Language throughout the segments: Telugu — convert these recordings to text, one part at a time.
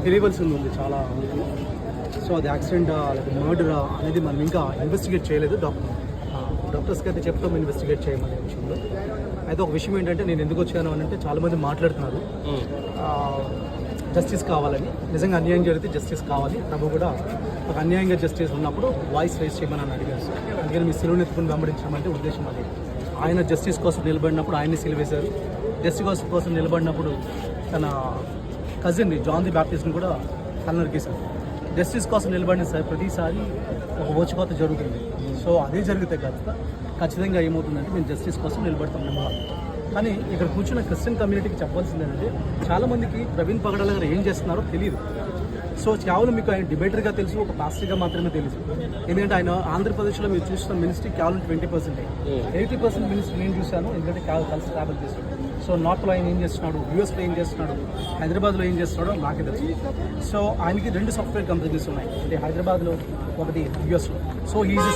తెలియవలసి ఉంది చాలా. సో అది యాక్సిడెంటా లేకపోతే మర్డరా అనేది మనం ఇంకా ఇన్వెస్టిగేట్ చేయలేదు. డాక్టర్స్కి అయితే చెప్తాం ఇన్వెస్టిగేట్ చేయమనే విషయంలో. అయితే ఒక విషయం ఏంటంటే నేను ఎందుకు వచ్చాను అని అంటే చాలామంది మాట్లాడుతున్నారు జస్టిస్ కావాలని. నిజంగా అన్యాయం జరిగితే జస్టిస్ కావాలి. ప్రభు కూడా ఒక అన్యాయంగా జస్టిస్ ఉన్నప్పుడు వాయిస్ రేస్ చేయమని నన్ను అడిగారు సార్. అందుకని మీ సిలువను ఎత్తుకుని వెంబడించడం అంటే ఉద్దేశం అది. ఆయన జస్టిస్ కోసం నిలబడినప్పుడు ఆయన్ని సిలువేశారు. జస్టిస్ కోసం నిలబడినప్పుడు తన కజిన్ జాన్ ది బ్యాప్టిస్ట్ని కూడా తలనరికేశారు. జస్టిస్ కోసం నిలబడిన సార్ ప్రతిసారి ఒక ఓచుకోత జరుగుతుంది. సో అదే జరిగితే కాస్త ఖచ్చితంగా ఏమవుతుందంటే మేము జస్టిస్ కోసం నిలబడుతున్నాము. కానీ ఇక్కడ కూర్చున్న క్రిస్టియన్ కమ్యూనిటీకి చెప్పాల్సింది ఏంటంటే చాలామందికి ప్రవీణ్ పగడాల గారు ఏం చేస్తున్నారో తెలియదు. సో కేవలం మీకు ఆయన డిబేటర్గా తెలుసు, ఒక పాస్టర్గా మాత్రమే తెలుసు. ఎందుకంటే ఆయన ఆంధ్రప్రదేశ్లో మీరు చూసిన మినిస్ట్రీ కేవలం 20%. 80% మినిస్ట్రీ నేను చూశాను, ఎందుకంటే కలిసి ట్రావెల్ చేశాను. సో నార్త్లో ఆయన ఏం చేస్తున్నాడు, యూఎస్లో ఏం చేస్తున్నాడు, హైదరాబాద్లో ఏం చేస్తున్నాడో నాకే తెలుసు. సో ఆయనకి 2 సాఫ్ట్వేర్ కంపెనీస్ ఉన్నాయి, అంటే హైదరాబాద్లో ఒకటి యూఎస్లో. So is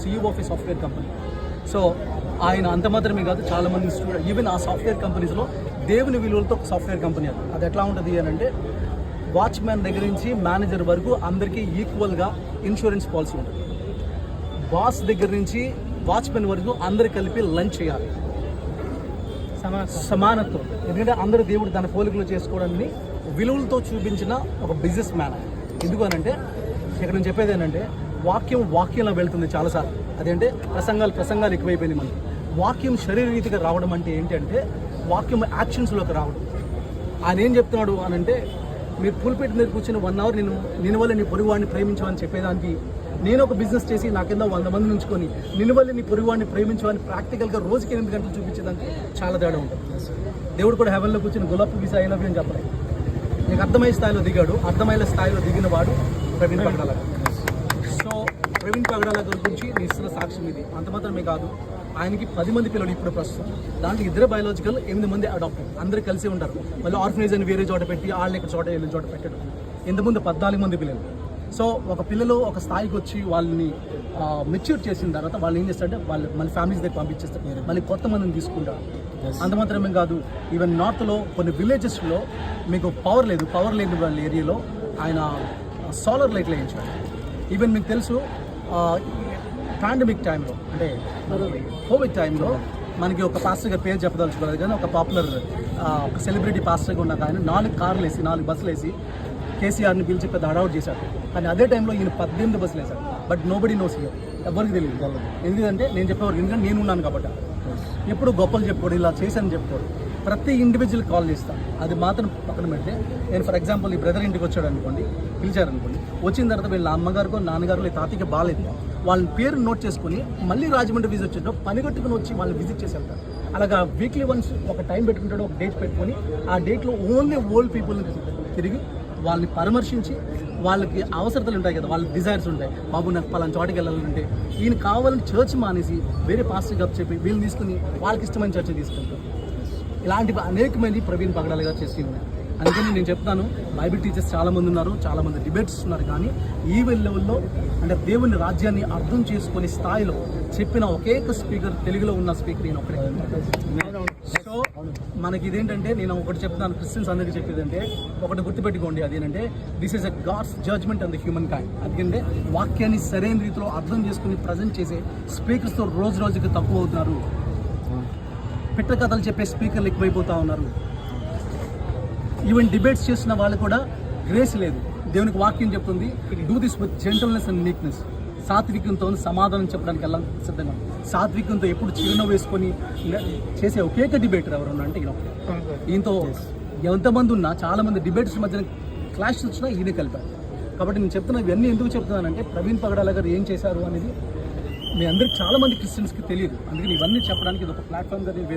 CEO of A software company. So ఆయన అంత మాత్రమే కాదు, చాలామంది స్టూడెంట్ ఈవెన్ ఆ సాఫ్ట్వేర్ కంపెనీస్లో దేవుని విలువలతో ఒక సాఫ్ట్వేర్ కంపెనీ అది ఎట్లా ఉంటుంది అని అంటే వాచ్మ్యాన్ దగ్గర నుంచి మేనేజర్ వరకు అందరికీ ఈక్వల్గా ఇన్సూరెన్స్ పాలసీ ఉంటుంది. బాస్ దగ్గర నుంచి వాచ్మెన్ వరకు అందరు కలిపి లంచ్ చేయాలి, సమానత్వం. ఎందుకంటే అందరూ దేవుడు తన పోలికలు చేసుకోవడాన్ని విలువలతో చూపించిన ఒక బిజినెస్ మ్యాన్. ఎందుకు అనంటే ఇక్కడ నేను చెప్పేది ఏంటంటే వాక్యంలో వెళ్తుంది చాలాసార్లు. అదేంటే ప్రసంగాలు ఎక్కువైపోయింది మనకి. వాక్యం శరీరరీతిగా రావడం అంటే ఏంటంటే వాక్యం యాక్షన్స్లోకి రావడం. ఆయన ఏం చెప్తున్నాడు అని అంటే మీరు పుల్పెట్ మీద కూర్చొని 1 hour నేను వల్ల నీ పొరుగువాడిని ప్రేమించమని చెప్పేదానికి, నేను ఒక బిజినెస్ చేసి నాకింద 100 మంది ఉంచుకొని నిన్ను వల్ల నీ పొరుగువాడిని ప్రేమించమని ప్రాక్టికల్గా రోజుకి 8 గంటలు చూపించేదానికి చాలా తేడా ఉంటుంది. దేవుడు కూడా హెవెన్లో కూర్చొని gulab visa I love you అని చెప్పలేదు. నీకు అర్థమయ్యే స్థాయిలో దిగాడు, అర్థమయ్యే స్థాయిలో దిగిన వాడు ప్రవీణ్ పగడాల. సో ప్రవీణ్ పగడాల గురించి నేను ఇస్తున్న సాక్ష్యం ఇది. అంత మాత్రమే కాదు, ఆయనకి 10 మంది పిల్లలు ఇప్పుడు ప్రస్తుతం. దాంట్లో 2 బయాలజికల్, 8 మంది అడాప్టెడ్. అందరూ కలిసి ఉంటారు. మళ్ళీ ఆర్ఫనేజ్ అని వేరే చోట పెట్టి వాళ్ళని ఇక్కడ చోట వీళ్ళ చోట పెట్టడం. ఇంతకుముందు 14 మంది పిల్లలు. సో ఒక పిల్లలు ఒక స్థాయికి వచ్చి వాళ్ళని మెచ్యూర్ చేసిన తర్వాత వాళ్ళు ఏం చేస్తారంటే వాళ్ళు మళ్ళీ ఫ్యామిలీస్ దగ్గర పంపించేస్తారు, మళ్ళీ కొత్త మందిని తీసుకుంటారు. అంత మాత్రమే కాదు, ఈవెన్ నార్త్లో కొన్ని విలేజెస్లో మీకు పవర్ లేని వాళ్ళ ఏరియాలో ఆయన సోలార్ లైట్లు వేయించాడు. ఈవెన్ మీకు తెలుసు పాండమిక్ టైంలో అంటే కోవిడ్ టైంలో మనకి ఒక పాస్టర్ గారి పేరు చెప్పదలుచుకోలేదు కానీ ఒక పాపులర్ ఒక సెలబ్రిటీ పాస్టర్గా ఉన్న ఆయన 4 కార్లు వేసి 4 బస్సులు వేసి కేసీఆర్ని పిలిచి పెద్ద అడౌట్ చేశాడు. కానీ అదే టైంలో ఈయన 18 బస్సులు వేశాడు. బట్ నోబడీ నోస్ హియర్, ఎవరికి తెలియదు. ఎందుకంటే నేను చెప్పేవారు, ఎందుకంటే నేను ఉన్నాను కాబట్టి. ఎప్పుడు గొప్పలు చెప్పుకోడు, ఇలా చేశాను చెప్పుకోడు. ప్రతి ఇండివిజువల్ కాల్ చేస్తాను, అది మాత్రం పక్కన పెడితే. నేను ఫర్ ఎగ్జాంపుల్ ఈ బ్రదర్ ఇంటికి వచ్చాడు అనుకోండి, పిలిచారనుకోండి, వచ్చిన తర్వాత వీళ్ళ అమ్మగారికో నాన్నగారు లేదా తాతయ్యకి బాగాలేదు, వాళ్ళ పేరు నోట్ చేసుకుని మళ్ళీ రాజమండ్రి విజిట్ వచ్చేటో పని కట్టుకుని వచ్చి వాళ్ళని విజిట్ చేసి వెళ్తారు. అలాగా వీక్లీ వన్స్ ఒక టైం పెట్టుకుంటాడు, ఒక డేట్ పెట్టుకొని ఆ డేట్లో ఓన్లీ ఓల్డ్ పీపుల్ని తిరిగి వాళ్ళని పరామర్శించి వాళ్ళకి అవసరతలు ఉంటాయి కదా, వాళ్ళకి డిజైర్స్ ఉంటాయి. బాబు నాకు పలానా చోటకి వెళ్ళాలంటే ఈయన కావాలని చర్చ్ మానేసి వేరే పాస్టర్ గారు చెప్పి వీళ్ళని తీసుకుని వాళ్ళకి ఇష్టమైన చర్చ తీసుకుంటారు. ఇలాంటివి అనేకమంది ప్రవీణ్ పగడాల గారు చేసి ఉన్నాయి. అందుకని నేను చెప్తాను, బైబిల్ టీచర్స్ చాలామంది ఉన్నారు, చాలామంది డిబేట్స్ ఉన్నారు. కానీ ఈ లెవెల్లో అంటే దేవుని రాజ్యాన్ని అర్థం చేసుకునే స్థాయిలో చెప్పిన ఒకే స్పీకర్, తెలుగులో ఉన్న స్పీకర్ నేను ఒకటే. సో మనకి ఇదేంటంటే నేను ఒకటి చెప్తాను, క్రిస్టియన్స్ అందరికీ చెప్పేదంటే ఒకటి గుర్తుపెట్టుకోండి, అదేంటంటే this is a God's judgement on the human kind. అందుకంటే వాక్యాన్ని సరైన రీతిలో అర్థం చేసుకుని ప్రజెంట్ చేసే స్పీకర్స్తో రోజుకి తక్కువ అవుతున్నారు. పిట్ట కథలు చెప్పే స్పీకర్లు ఎక్కువైపోతూ ఉన్నారు. ఈవెన్ డిబేట్స్ చేసిన వాళ్ళు కూడా గ్రేస్ లేదు. దేవునికి వాక్యం చెప్తుంది, do this with gentleness and meekness. సాత్వికంతో సమాధానం చెప్పడానికి ఎలా సిద్ధంగా, సాత్వికంతో ఎప్పుడు చిరునవ్వు వేసుకొని చేసే ఒకేక డిబేటర్ ఎవరన్నా అంటే ఈయనతో ఎంతమంది ఉన్నా చాలామంది డిబేట్స్ మధ్యన క్లాష్ వచ్చినా ఈయనే కలిపారు. కాబట్టి నేను చెప్తున్నా, ఇవన్నీ ఎందుకు చెప్తున్నానంటే ప్రవీణ్ పగడాల గారు ఏం చేశారు అనేది మీ అందరికి చాలామంది క్రిస్టియన్స్కి తెలియదు. అందుకని ఇవన్నీ చెప్పడానికి ఇది ఒక ప్లాట్ఫామ్గా